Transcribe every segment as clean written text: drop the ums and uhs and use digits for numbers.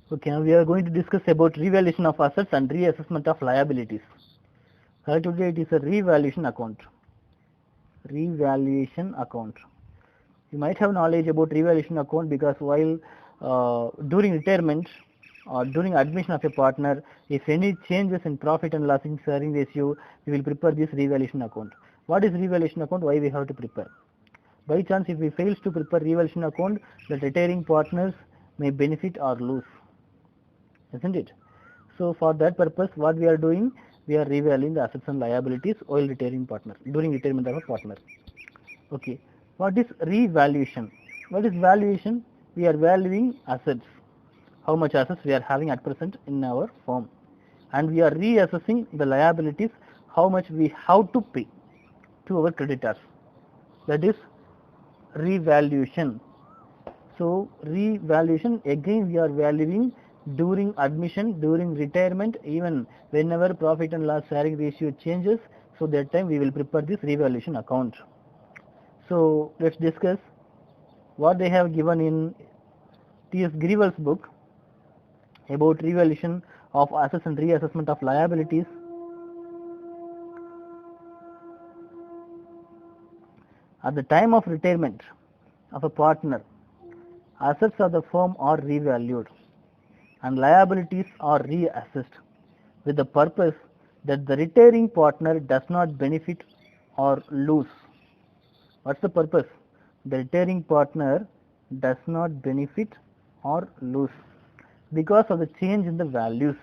Okay, now we are going to discuss about revaluation of assets and reassessment of liabilities. Collectively, it is a revaluation account. Revaluation account. You might have knowledge about revaluation account because while during retirement or during admission of a partner, if any changes in profit and loss sharing ratio, we will prepare this revaluation account. What is revaluation account? Why we have to prepare? By chance, if we fail to prepare revaluation account, the retiring partners may benefit or lose, isn't it? So for that purpose, what we are doing, we are revaluing the assets and liabilities while retiring partner, during retirement of a partner. Okay, what is revaluation? What is valuation? We are valuing assets, how much assets we are having at present in our firm, and we are reassessing the liabilities, how much we have to pay to our creditors. That is revaluation. So revaluation, again we are valuing during admission, during retirement, even whenever profit and loss sharing ratio changes. So that time we will prepare this revaluation account. So let's discuss what they have given in T.S. Grewal's book about revaluation of assets and reassessment of liabilities. At the time of retirement of a partner, assets of the firm are revalued and liabilities are reassessed with the purpose that the retiring partner does not benefit or lose. What's the purpose? The retiring partner does not benefit or lose because of the change in the values.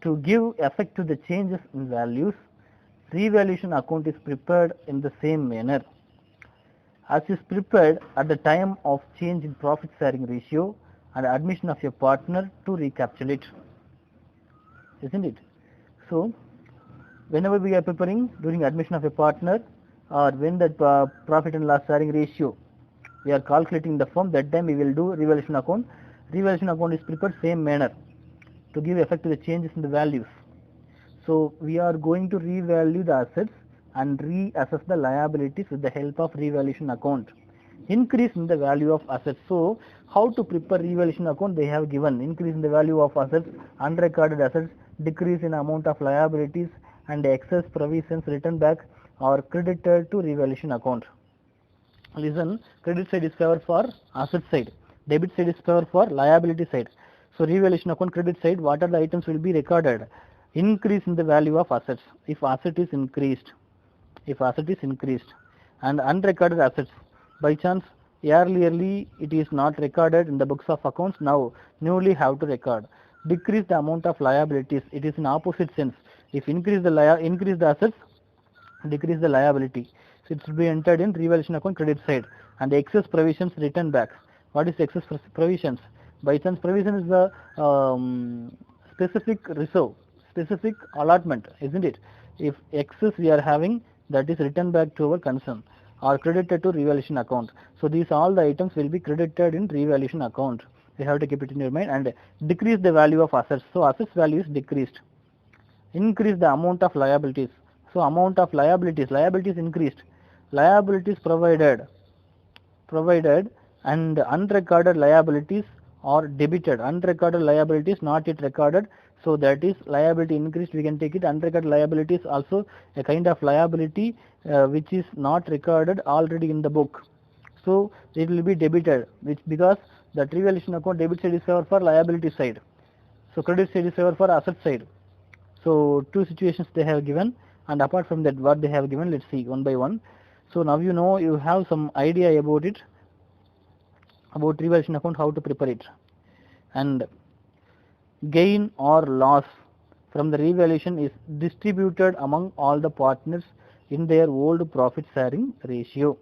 To give effect to the changes in values, revaluation account is prepared in the same manner as is prepared at the time of change in profit sharing ratio and admission of a partner to recapitulate, isn't it? So whenever we are preparing during admission of a partner or when that profit and loss sharing ratio we are calculating the firm, that time we will do revaluation account. Revaluation account is prepared same manner to give effect to the changes in the values. So we are going to revalue the assets and reassess the liabilities with the help of revaluation account. Increase in the value of assets. So how to prepare revaluation account? They have given increase in the value of assets, unrecorded assets, decrease in amount of liabilities, and excess provisions written back or credited to revaluation account. Listen, credit side is favored for asset side, debit side is favored for liability side. So revaluation account credit side, what are the items will be recorded? Increase in the value of assets if asset is increased, and unrecorded assets, by chance earlierly it is not recorded in the books of accounts, now newly have to record. Decrease the amount of liabilities, it is in opposite sense. If increase the assets, decrease the liability. So it should be entered in revaluation account credit side. And the excess provisions written back. What is excess provisions? By chance provision is the specific reserve, specific allotment, isn't it? If excess we are having, that is written back to our concern or credited to revaluation account. So these all the items will be credited in revaluation account. You have to keep it in your mind. And decrease the value of assets. So assets value is decreased. Increase the amount of liabilities. So amount of liabilities increased. Liabilities provided and unrecorded liabilities are debited. Unrecorded liabilities not yet recorded, so that is liability increased, we can take it. Unrecorded liabilities also a kind of liability which is not recorded already in the book, so it will be debited, which because the revaluation account debit side is favored for liability side, so credit side is favored for asset side. So two situations they have given, and apart from that what they have given, let's see one by one. So now you know, you have some idea about it, about revaluation account, how to prepare it. And gain or loss from the revaluation is distributed among all the partners in their old profit sharing ratio.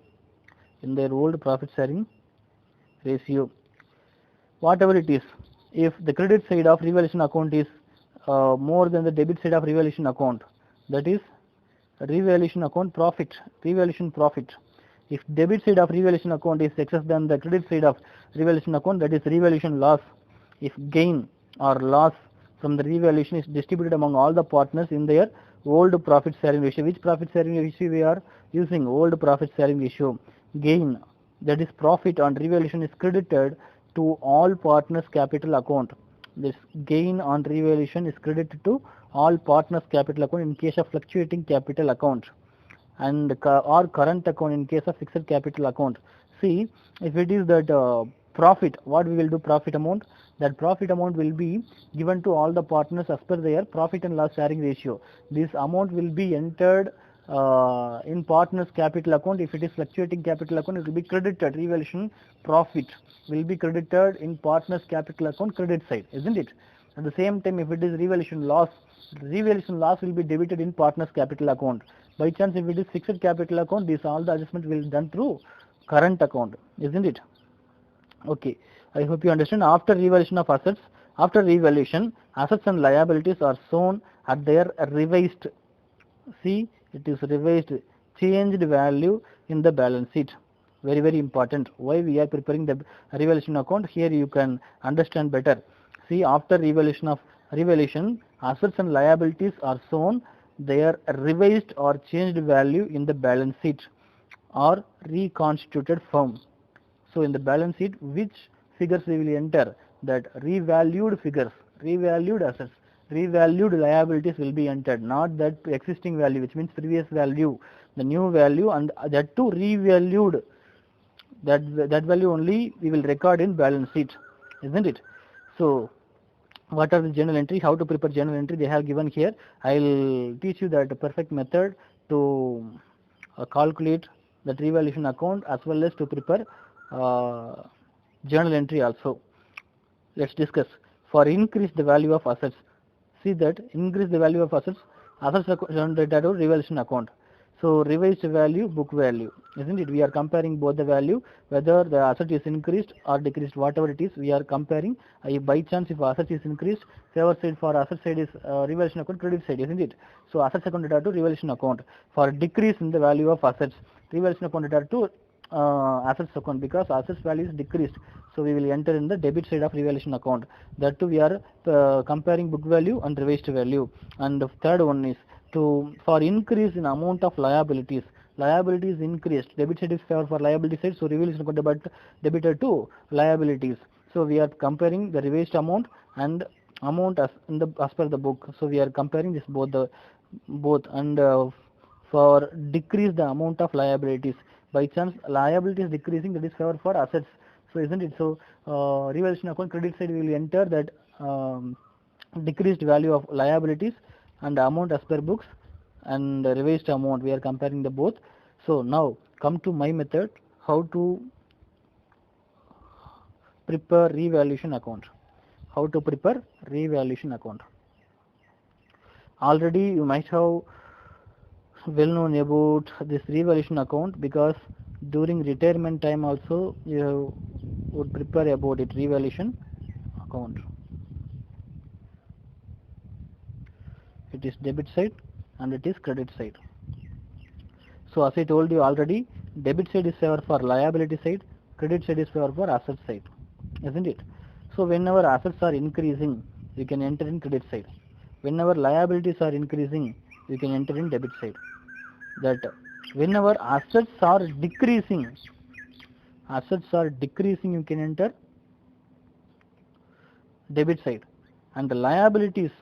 Whatever it is, if the credit side of revaluation account is more than the debit side of revaluation account, that is revaluation account profit, revaluation profit. If debit side of revaluation account is excess than the credit side of revaluation account, that is revaluation loss. If gain or loss from the revaluation is distributed among all the partners in their old profit sharing ratio. Which profit sharing ratio we are using? Old profit sharing ratio. Gain, that is profit on revaluation, is credited to all partners capital account. This gain on revaluation is credited to all partners capital account in case of fluctuating capital account, and or current account in case of fixed capital account. See, if it is that profit, what we will do, profit amount, that profit amount will be given to all the partners as per their profit and loss sharing ratio. This amount will be entered in partners capital account. If it is fluctuating capital account, it will be credited. Revaluation profit will be credited in partners capital account credit side, isn't it? At the same time, if it is revaluation loss will be debited in partners capital account. By chance, if it is fixed capital account, this all the adjustment will be done through current account, isn't it? Okay, I hope you understand. After revaluation of assets, after revaluation, assets and liabilities are shown at their revised, see, it is revised, changed value in the balance sheet. Very, very important. Why we are preparing the revaluation account? Here you can understand better. See, after revaluation, assets and liabilities are shown their revised or changed value in the balance sheet or reconstituted form. So in the balance sheet, which figures we will enter? That revalued figures, revalued assets, revalued liabilities will be entered, not that existing value, which means previous value, the new value, and that too revalued. That value only we will record in balance sheet, isn't it? So what are the journal entry? How to prepare journal entry? They have given here. I will teach you that perfect method to calculate that revaluation account as well as to prepare journal entry also. Let's discuss. For increase the value of assets. See that increase the value of assets account data to revaluation account. So revised value, book value, isn't it? We are comparing both the value, whether the asset is increased or decreased, whatever it is, we are comparing. By chance, if asset is increased, favor side for asset side is revaluation account, credit side, isn't it? So assets account data to revaluation account. For decrease in the value of assets, revaluation account data to assets account, because assets value is decreased, so we will enter in the debit side of revaluation account. That too we are comparing book value and revised value. And the third one is for increase in amount of liabilities. Liabilities increased, debit side is favor for liability side, so revaluation account debited to liabilities. So we are comparing the revised amount and amount as per the book. So we are comparing this both and for decrease the amount of liabilities. By chance liability is decreasing, that is favor for assets. So isn't it? So revaluation account credit side we will enter that decreased value of liabilities and amount as per books and revised amount. We are comparing the both. So now come to my method, how to prepare revaluation account. How to prepare revaluation account. Already you might have well known about this revaluation account, because during retirement time also you would prepare about it, revaluation account. It is debit side and it is credit side. So as I told you already, debit side is favor for liability side, credit side is favor for asset side, isn't it? So whenever assets are increasing, you can enter in credit side. Whenever liabilities are increasing, you can enter in debit side. That whenever assets are decreasing, you can enter debit side, and the liabilities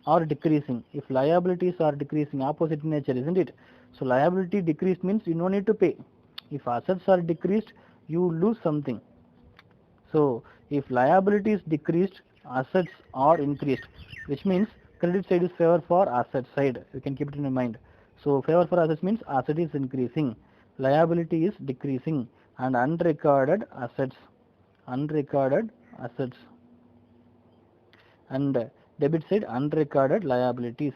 are decreasing. If liabilities are decreasing, opposite in nature, isn't it? So liability decreased means you no need to pay. If assets are decreased, you lose something. So if liability is decreased, assets are increased, which means credit side is favor for asset side. You can keep it in your mind. So favor for assets means asset is increasing, liability is decreasing, and unrecorded assets, and debit side unrecorded liabilities,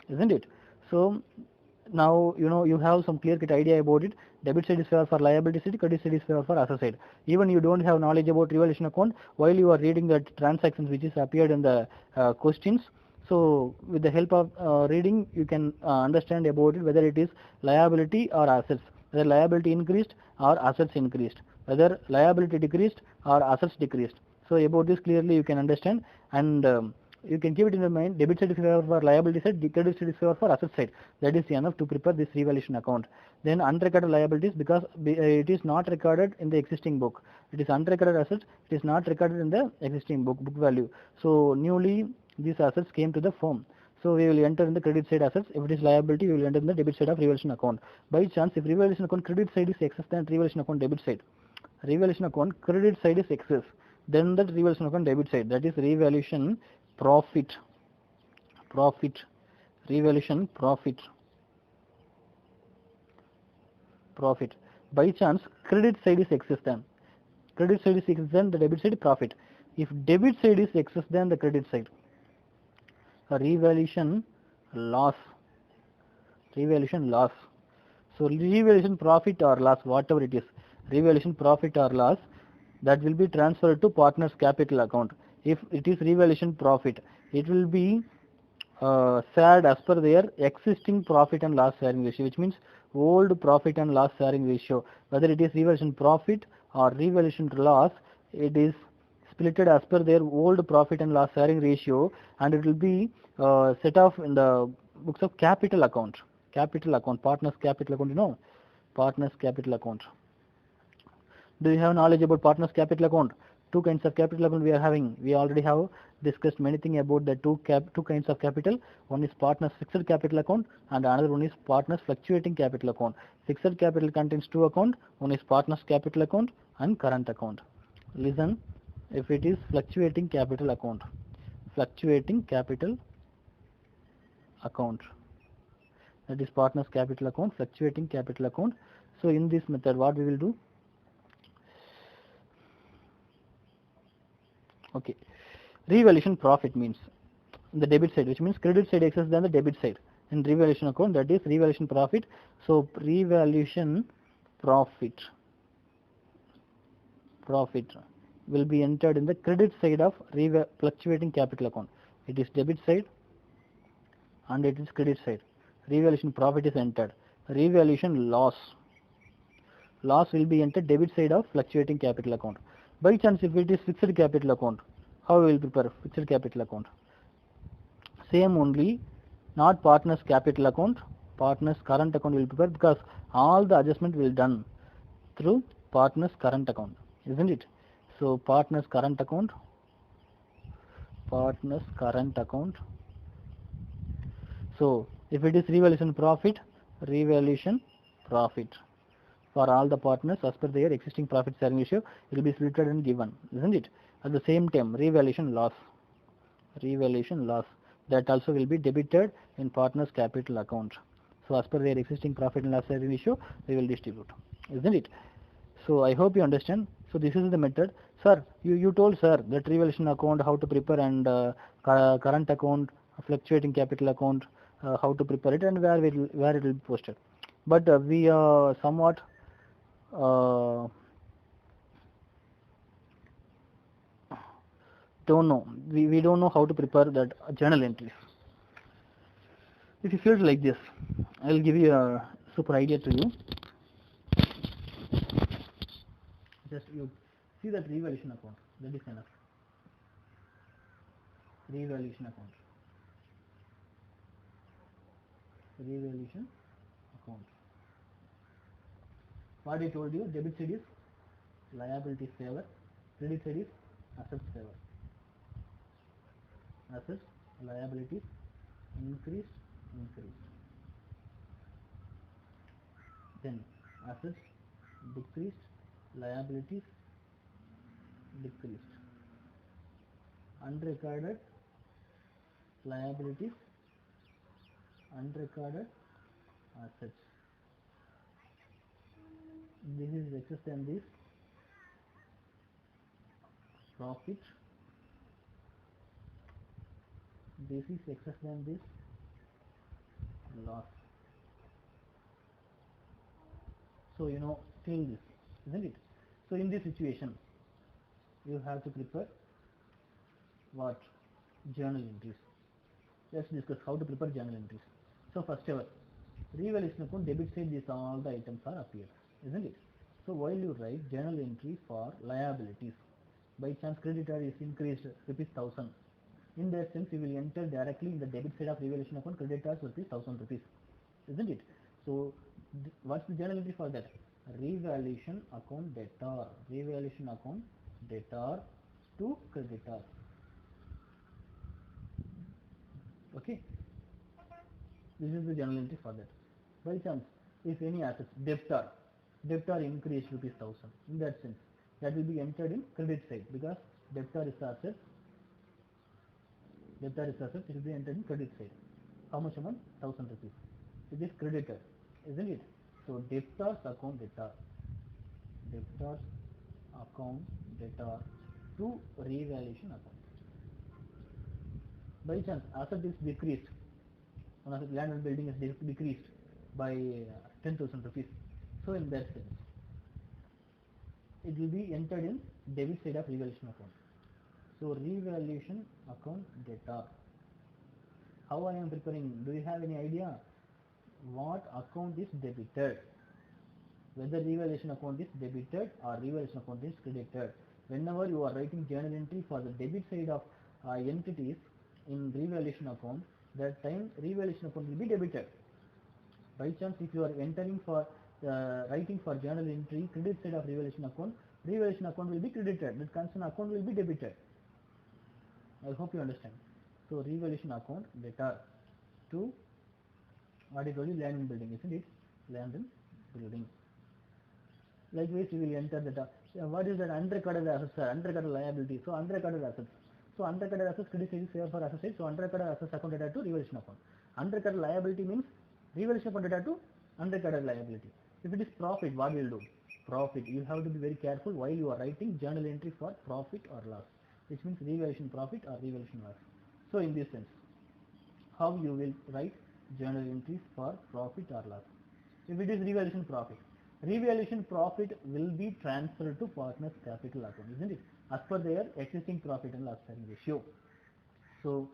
isn't it? So now you have some clear cut idea about it. Debit side is favor for liability side, credit side is favor for asset side. Even you don't have knowledge about revaluation account, while you are reading the transactions which is appeared in the questions, so with the help of reading, you can understand about it, whether it is liability or assets, whether liability increased or assets increased, whether liability decreased or assets decreased. So about this clearly you can understand, and you can keep it in your mind. Debit side is for liability side, credit side is for asset side. That is enough to prepare this revaluation account. Then unrecorded liabilities, because it is not recorded in the existing book. It is unrecorded assets. It is not recorded in the existing book value. So newly these assets came to the firm. So we will enter in the credit side assets. If it is liability, we will enter in the debit side of revaluation account. By chance, if revaluation account credit side is excess than revaluation account debit side, revaluation account credit side is excess, then that revaluation account debit side, that is revaluation profit, revaluation profit. By chance credit side is excess than the debit side profit. If debit side is excess than the credit side, a revaluation loss. So revaluation profit or loss, whatever it is, revaluation profit or loss, that will be transferred to partner's capital account. If it is revaluation profit, it will be shared as per their existing profit and loss sharing ratio, which means old profit and loss sharing ratio. Whether it is revaluation profit or revaluation loss, it is splitted as per their old profit and loss sharing ratio, and it will be set off in the books of capital account. Partner's capital account, partner's capital account. Do you have knowledge about partner's capital account? Two kinds of capital account we are having. We already have discussed many things about the two kinds of capital. One is partner's fixed capital account and another one is partner's fluctuating capital account. Fixed capital contains two accounts. One is partner's capital account and current account. Listen, if it is fluctuating capital account, that is partner's capital account, fluctuating capital account. So in this method, what we will do? Okay, revaluation profit means the debit side, which means credit side excess than the debit side. In revaluation account, that is revaluation profit. So revaluation profit will be entered in the credit side of fluctuating capital account. It is debit side and it is credit side. Revaluation profit is entered. Revaluation loss will be entered debit side of fluctuating capital account. By chance, if it is fixed capital account, how we will prepare fixed capital account? Same only, not partner's capital account, partner's current account will prepare, because all the adjustment will done through partner's current account, isn't it? So partner's current account. So if it is revaluation profit for all the partners as per their existing profit sharing ratio, it will be splitted and given, isn't it? At the same time, revaluation loss, that also will be debited in partner's capital account. So as per their existing profit and loss sharing ratio, they will distribute, isn't it? So I hope you understand. So this is the method. Sir, you told sir that revaluation account how to prepare, and current account, fluctuating capital account, how to prepare it, and where it will be posted. But we somewhat don't know. We don't know how to prepare that journal entries. If you feel like this, I will give you a super idea to you. Just you see that revaluation account, that is enough. Revaluation account. What I told you, debit side is liabilities favor, credit side is assets favor. Assets, liabilities increased. Then assets decreased, liabilities decreased. Unrecorded liabilities, unrecorded assets. This is excess than this profit. This is excess than this loss. So feel this, isn't it? So in this situation, you have to prepare what? Journal entries. Let's discuss how to prepare journal entries. So first ever, revaluation account debit side, these all the items are appeared, isn't it? So while you write journal entry for liabilities, by chance creditor is increased rupees 1000, In that sense, you will enter directly in the debit side of revaluation account creditors rupees 1000 rupees, isn't it? So what's the journal entry for that? Revaluation account debtor, revaluation account debtor to creditor. Okay, this is the journal entry for that. By chance, if any assets, debtor increased rupees 1000, in that sense, that will be entered in credit side because debtor is asset, it will be entered in credit side. How much amount? 1000 rupees. It is credited, isn't it? So debtors account debtor, debtors account debtor to revaluation account. By chance, asset is decreased, one of the land and building is decreased by 10,000 rupees. So in that sense, it will be entered in debit side of revaluation account. So revaluation account debtor. How I am preparing? Do you have any idea what account is debited? Whether revaluation account is debited or revaluation account is credited. Whenever you are writing journal entry for the debit side of entities in revaluation account, that time revaluation account will be debited. By chance, if you are entering for writing for journal entry credit side of revaluation account will be credited. That concerned account will be debited. I hope you understand. So revaluation account debtor to what I told you, land and building, isn't it? Land and building. Likewise, you will enter that. What is that unrecorded assets? Unrecorded liability. So unrecorded assets. So unrecorded assets credit side is fair for asset side. So unrecorded assets account debtor to revaluation account. Unrecorded liability means revaluation account debtor to unrecorded liability. If it is profit, what will do? Profit. You have to be very careful while you are writing journal entry for profit or loss, which means revaluation profit or revaluation loss. So in this sense, how you will write journal entries for profit or loss? If it is revaluation profit will be transferred to partner's capital account, isn't it? As per their existing profit and loss sharing ratio. So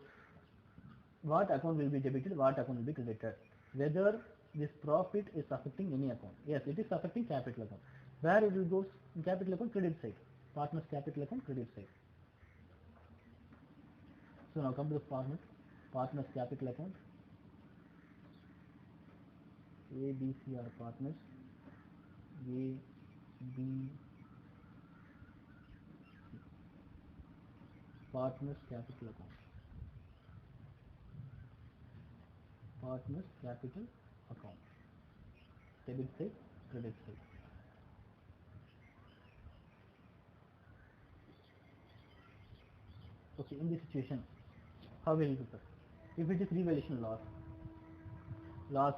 what account will be debited, what account will be credited? Whether this profit is affecting any account. Yes, it is affecting capital account. Where it will go? In capital account, credit side. Partner's capital account, credit side. So now come to the partner's capital account. A, B, C are partners. A, B, C. Partner's capital account. Partner's capital account. Debit side, credit side. Okay, in this situation, how will you prepare? If it is revaluation loss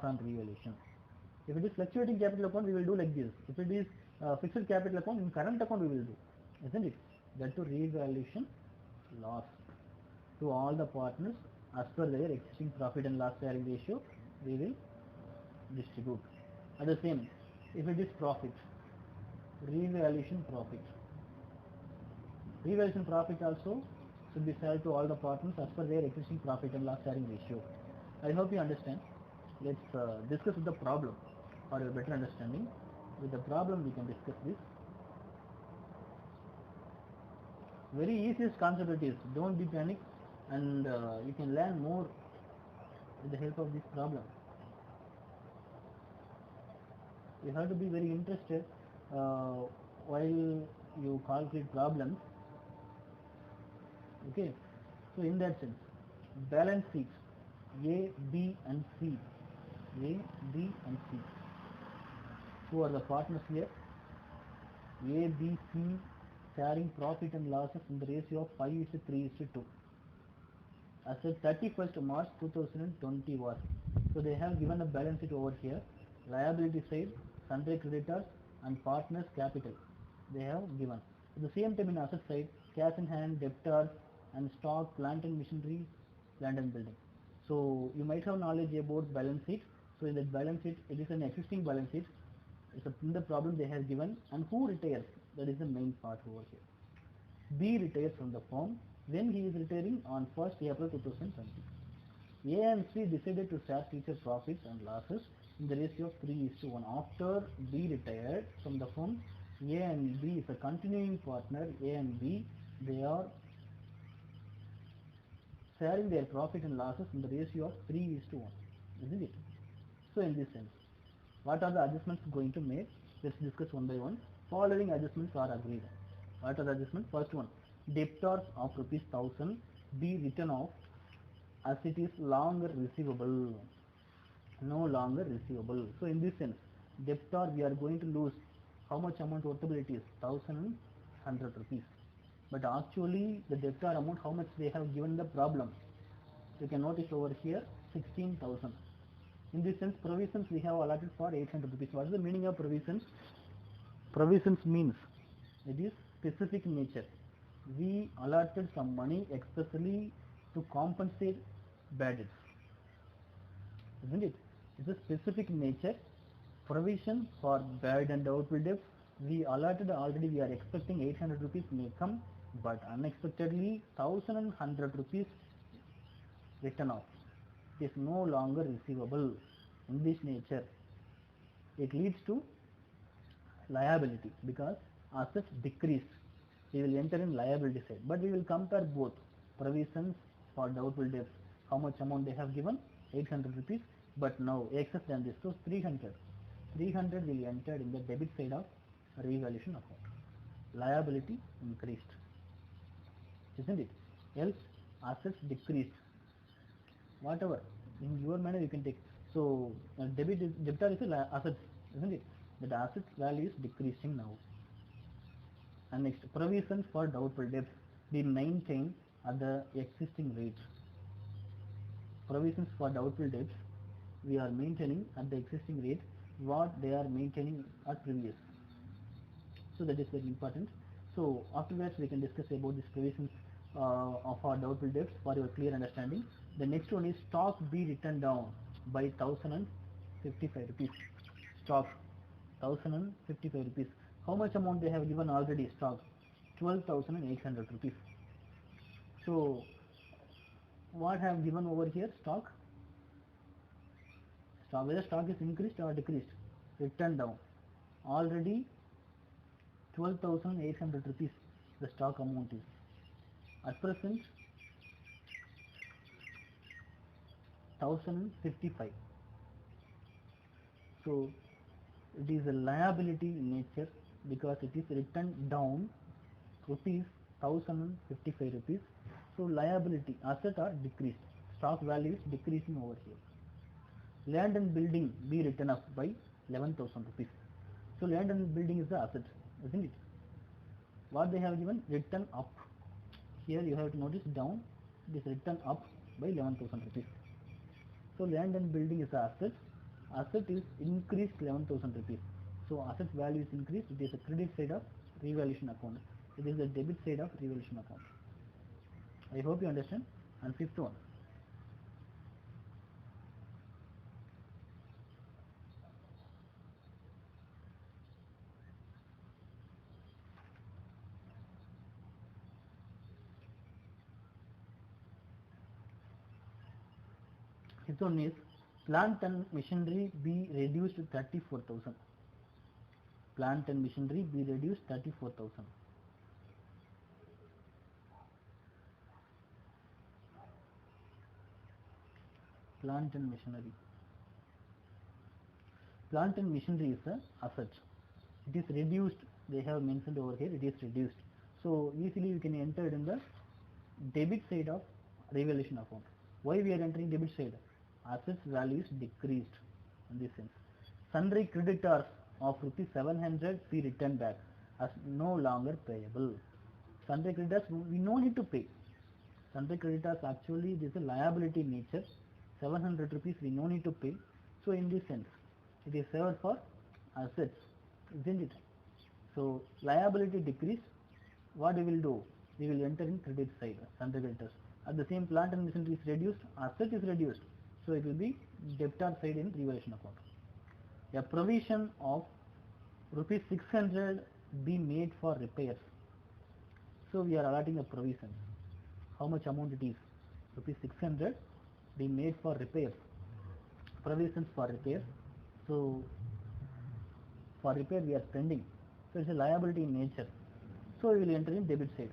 on revaluation. If it is fluctuating capital account, we will do like this. If it is fixed capital account, in current account we will do, isn't it? That to revaluation loss to all the partners as per their existing profit and loss sharing ratio, we will distribute. At the same, if it is profit, revaluation profit also should be shared to all the partners as per their existing profit and loss sharing ratio. I hope you understand. Let's discuss with the problem for your better understanding. With the problem we can discuss this. Very easiest concept it is. Don't be panic, and you can learn more with the help of this problem. You have to be very interested while you calculate problems. Okay, so in that sense, balance sheets A, B and C. A, B and C. Who are the partners here? A, B, C sharing profit and losses in the ratio of 5:3:2. As at 31st March 2021. So they have given a balance sheet over here. Liability side, sundry creditors and partners capital. They have given. At the same time in asset side, cash in hand, debtors and stock, plant and machinery, land and building. So you might have knowledge about balance sheet. So in that balance sheet, it is an existing balance sheet. In the problem they have given, and who retires? That is the main part over here. B retires from the firm when he is retiring on 1st April 2020. A and C decided to share future profits and losses in the ratio of 3:1. After B retired from the firm, A and B is a continuing partner. A and B, they are sharing their profit and losses in the ratio of 3:1, isn't it? So in this sense, what are the adjustments going to make? Let's discuss one by one. Following adjustments are agreed. What are the adjustments? First one, debtors of rupees 1000 be written off as it is longer receivable, no longer receivable. So in this sense, debtor we are going to lose how much amount worthable it is, 1100 rupees. But actually the debtor amount, how much they have given the problem, you can notice over here 16,000. In this sense, provisions we have allotted for 800 rupees. What is the meaning of provisions? Provisions means it is specific nature. We allotted some money especially to compensate bad debts, isn't it? It's a specific nature. Provision for bad and doubtful debts we allotted already. We are expecting 800 rupees may come, but unexpectedly 1100 rupees written off. It is no longer receivable. In this nature, it leads to liability because assets decreased. We will enter in liability side, but we will compare both provisions for doubtful debts. How much amount they have given? 800 rupees, but now excess than this, so 300. 300 will enter in the debit side of revaluation account. Liability increased, isn't it? Else assets decreased. Whatever in your manner you can take. So debtor is a asset, isn't it? That asset value is decreasing now. And next, provisions for doubtful debts be maintained at the existing rate. Provisions for doubtful debts we are maintaining at the existing rate what they are maintaining at previous. So that is very important. So afterwards we can discuss about these provisions of our doubtful debts for your clear understanding. The next one is stock be written down by 1055 rupees. Stock 1055 rupees. How much amount they have given already? Stock 12,800 rupees. So what have given over here? Stock, whether stock is increased or decreased, written down already 12,800 rupees the stock amount is. At present 1055. So it is a liability in nature because it is written down rupees 1055 rupees. So liability, asset are decreased, stock value is decreasing over here. Land and building be written up by 11,000 rupees. So land and building is the asset, isn't it? What they have given? Written up. Here you have to notice down, it is written up by 11,000 rupees. So land and building is the asset. Asset is increased 11,000 rupees. So asset value is increased. It is a credit side of revaluation account. It is the debit side of revaluation account. I hope you understand. And fifth one, fifth one is plant and machinery be reduced to 34,000. Plant and machinery be reduced 34,000. Plant and machinery. Plant and machinery is a asset. It is reduced. They have mentioned over here. It is reduced. So easily you can enter it in the debit side of revaluation account. Why we are entering debit side? Assets value is decreased in this sense. Sundry creditors of rupees 700 be returned back as no longer payable. Sundry creditors we no need to pay. Sundry creditors actually this is a liability in nature. 700 rupees we no need to pay. So in this sense it is served for assets, isn't it? So liability decrease. What we will do? We will enter in credit side, sundry creditors. At the same, plant and machinery is reduced, asset is reduced. So it will be debtor side in revaluation account. A provision of rupees 600 be made for repairs. So we are allotting a provision. How much amount it is? Rupees 600 be made for repairs. Provisions for repairs. So for repair we are spending. So it's a liability in nature. So we will enter in debit side.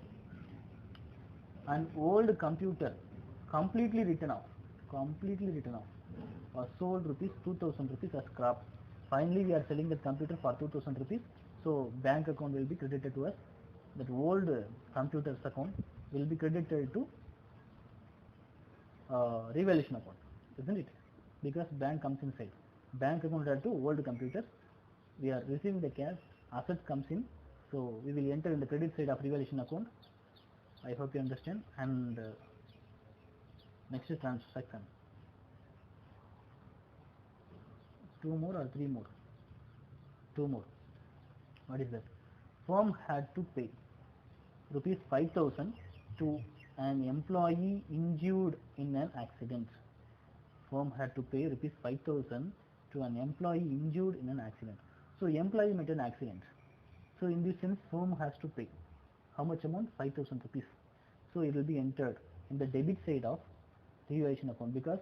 An old computer completely written off, or sold rupees 2000 rupees as scrap. Finally we are selling the computer for 2000 rupees, so bank account will be credited to us. That old computer's account will be credited to revaluation account, isn't it? Because bank comes inside. Bank account are to old computers. We are receiving the cash, assets comes in, so we will enter in the credit side of revaluation account. I hope you understand. And next is transaction. 2 more or 3 more? 2 more. What is that? Firm had to pay rupees 5,000 to an employee injured in an accident. Firm had to pay rupees 5,000 to an employee injured in an accident. So employee met an accident. So in this sense, firm has to pay. How much amount? 5,000 rupees. So it will be entered in the debit side of revaluation account, because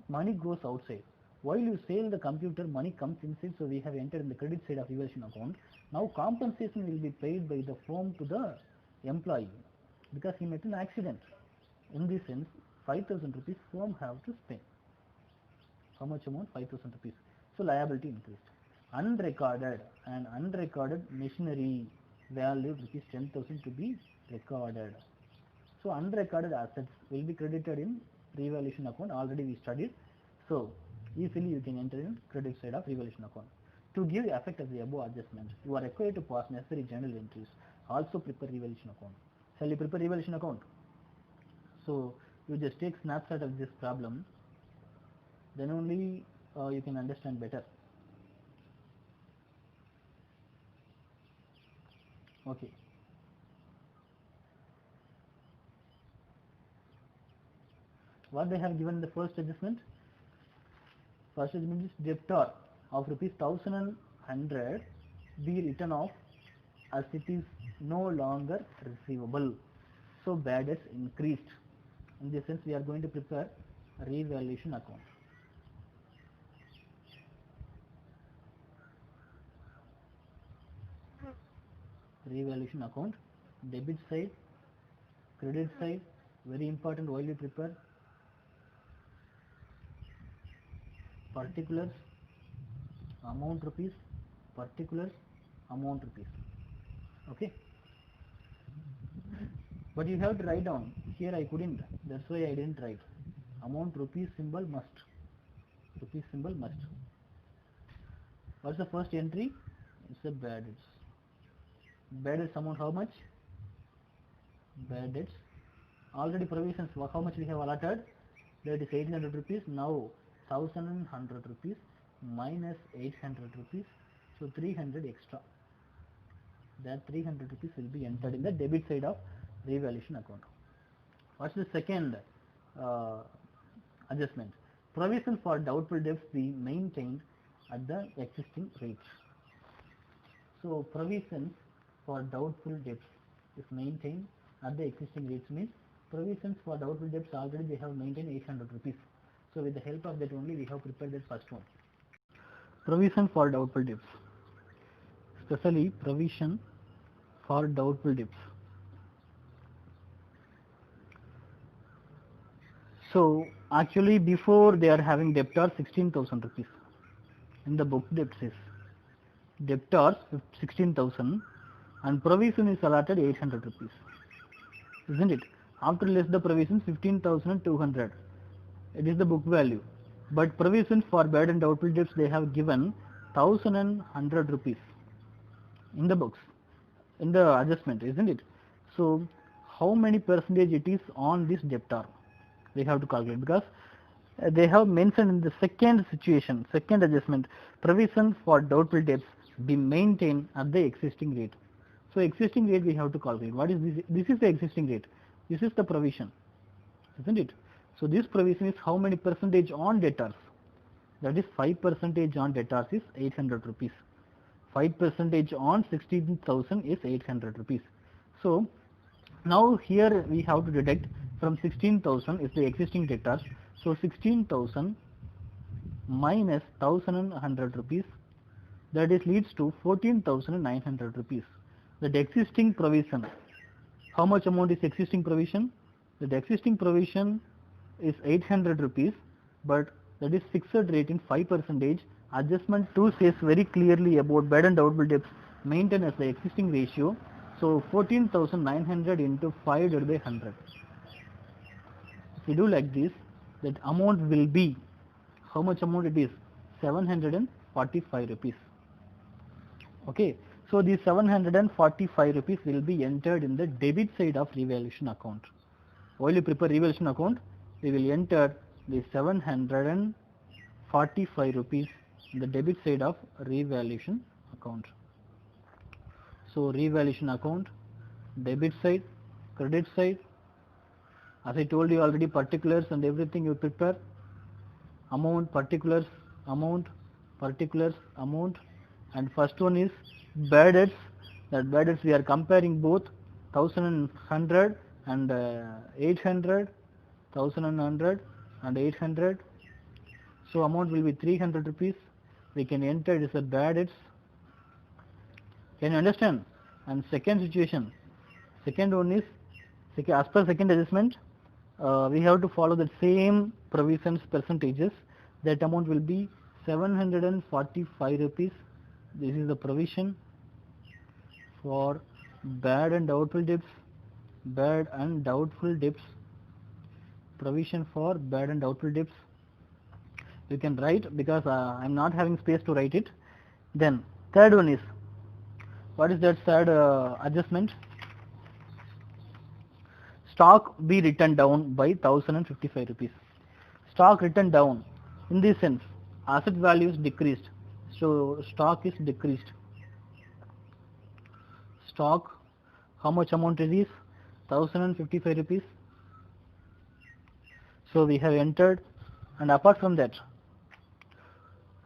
money goes outside. While you sell the computer, money comes inside, so we have entered in the credit side of revaluation account. Now compensation will be paid by the firm to the employee because he met an accident. In this sense, 5,000 rupees firm have to spend. How much amount? 5,000 rupees. So liability increased. Unrecorded and unrecorded machinery valued rupees 10,000 to be recorded. So unrecorded assets will be credited in revaluation account. Already we studied. So easily you can enter in credit side of revaluation account. To give effect of the above adjustment, you are required to pass necessary journal entries. Also prepare revaluation account. Shall you prepare revaluation account? So you just take snapshot of this problem, then only you can understand better. Okay. What they have given the first adjustment? First adjustment is debtor of rupees 1,100 be written off as it is no longer receivable. So bad debts increased. In this sense, we are going to prepare a revaluation account. Revaluation account, debit side, credit side, very important while you prepare. Particulars, amount rupees, particulars, amount rupees. Okay. But you have to write down. Here I couldn't. That's why I didn't write. Amount rupees symbol must. Rupees symbol must. What's the first entry? It's a bad debts. Bad debts amount how much? Bad debts. Already provisions, how much we have allotted? That is 800 rupees. Now 1,100 rupees minus 800 rupees. So 300 extra. That 300 rupees will be entered in the debit side of revaluation account. What's the second adjustment? Provision for doubtful debts be maintained at the existing rates. So provisions for doubtful debts is maintained at the existing rates, means provisions for doubtful debts already they have maintained 800 rupees. So with the help of that only we have prepared that first one. Provision for doubtful debts, especially provision for doubtful debts. So actually before they are having debtors 16,000 rupees. In the book debts is debtors 16,000 and provision is allotted 800 rupees. Isn't it? After less the provision 15,200. It is the book value. But provisions for bad and doubtful debts they have given 1,100 rupees in the books, in the adjustment, isn't it? So how many percentage it is on this debtor? We have to calculate, because they have mentioned in the second situation, second adjustment, provision for doubtful debts be maintained at the existing rate. So existing rate we have to calculate. What is this? This is the existing rate. This is the provision, isn't it? So this provision is how many percentage on debtors? That is 5% on debtors is 800 rupees. 5% on 16,000 is 800 rupees. So now here we have to deduct from 16,000 is the existing debtors. So 16,000 minus 1,100 rupees, that is leads to 14,900 rupees. That existing provision, how much amount is existing provision? The existing provision is 800 rupees, but that is fixed rate in 5%. Adjustment 2 says very clearly about bad and doubtful debts maintain as the existing ratio. So 14,900 into 5 divided by 100. If you do like this, that amount will be, how much amount it is? 745 rupees. Okay, so the 745 rupees will be entered in the debit side of revaluation account. While you prepare revaluation account, we will enter the 745 rupees in the debit side of revaluation account. So revaluation account, debit side, credit side. As I told you already, particulars and everything you prepare. Amount, particulars, amount, particulars, amount. And first one is bad debts. That bad debts we are comparing both 1100 and 800, 1100 and 800. So amount will be 300 rupees. We can enter it as a bad debts. Can you understand? And second situation, second one is, as per second adjustment, we have to follow the same provisions percentages. That amount will be 745 rupees. This is the provision for bad and doubtful debts. Bad and doubtful debts. Provision for bad and doubtful debts. You can write because I am not having space to write it. Then third one is, what is that third adjustment? Stock be written down by 1055 rupees. Stock written down in this sense, asset value is decreased, so stock is decreased. Stock, how much amount it is? 1055 rupees. So we have entered, and apart from that,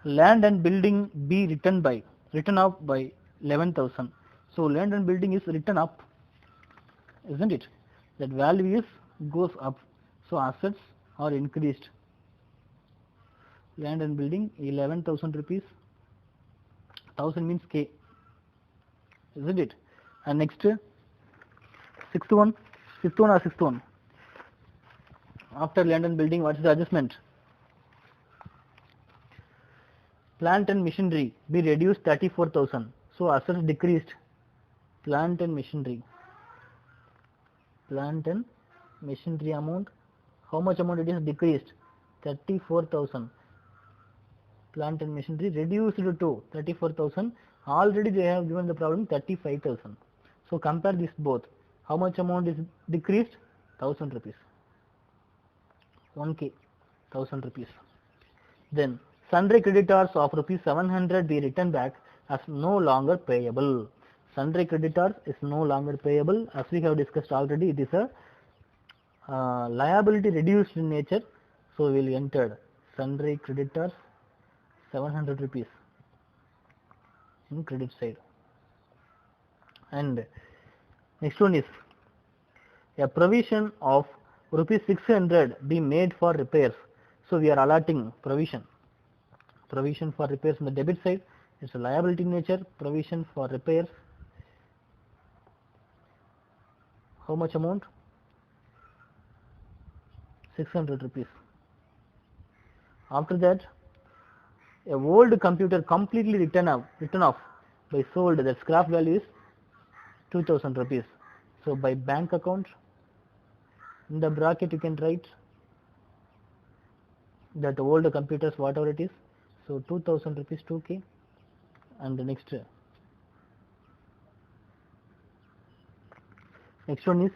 land and building be written up by 11,000. So land and building is written up, isn't it? That value is goes up, so assets are increased. Land and building 11,000 rupees. 1000 means K, isn't it? And next, fifth one. After land and building, what is the adjustment? Plant and machinery be reduced 34,000. So assets decreased. Plant and machinery amount, how much amount it is decreased? 34,000. Plant and machinery reduced to 34,000. Already they have given the problem 35,000. So compare this both. How much amount is decreased? 1000 rupees. 1K, 1000 rupees. Then sundry creditors of rupees 700 be written back as no longer payable. Sundry creditors is no longer payable. As we have discussed already, it is a liability reduced in nature. So we will enter sundry creditors 700 rupees in credit side. And next one is a provision of rupees 600 be made for repairs. So we are allotting provision for repairs on the debit side. It's a liability nature. Provision for repairs. How much amount? 600 rupees. After that, a old computer completely written off by sold. The scrap value is 2000 rupees. So by bank account, in the bracket you can write that old computers, whatever it is. So 2000 rupees, 2K. And the next one is,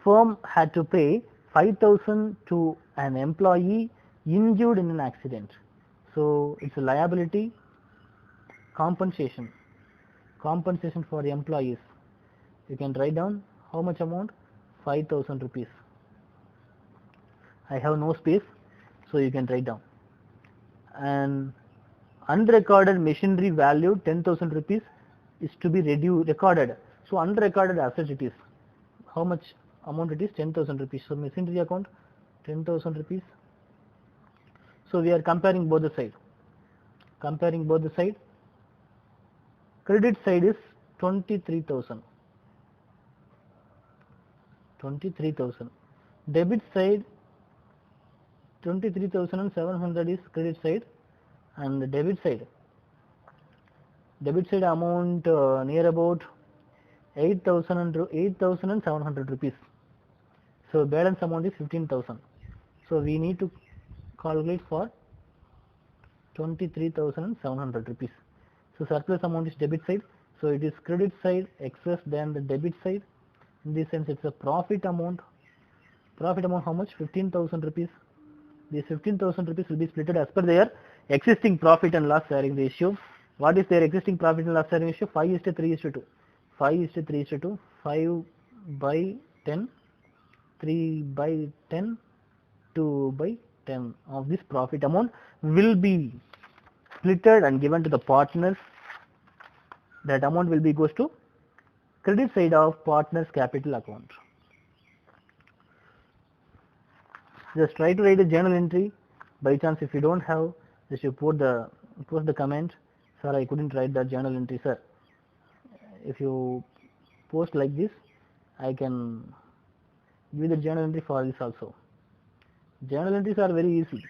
firm had to pay 5,000 to an employee injured in an accident. So it's a liability. Compensation for employees. You can write down how much amount? 5,000 rupees. I have no space, so you can write down. And unrecorded machinery value 10,000 rupees is to be recorded. So unrecorded asset it is. How much amount it is? 10,000 rupees. So machinery account 10,000 rupees. So we are comparing both the side. Credit side is 23,000. Debit side 23,700 is credit side, and the debit side amount near about 8,700 rupees. So balance amount is 15,000. So we need to calculate for 23,700 rupees. So surplus amount is debit side. So it is credit side excess than the debit side. In this sense, it's a profit amount. Profit amount how much? 15,000 rupees. These 15,000 rupees will be split as per their existing profit and loss sharing ratio. What is their existing profit and loss sharing ratio? 5:3:2. 5:3:2. 5 by 10, 3 by 10, 2 by 10 of this profit amount will be splitted and given to the partners. That amount will be goes to credit side of partners capital account. Just try to write a journal entry. By chance, if you don't have, just you post the comment. Sir, I couldn't write that journal entry, sir. If you post like this, I can give the journal entry for this also. Journal entries are very easy.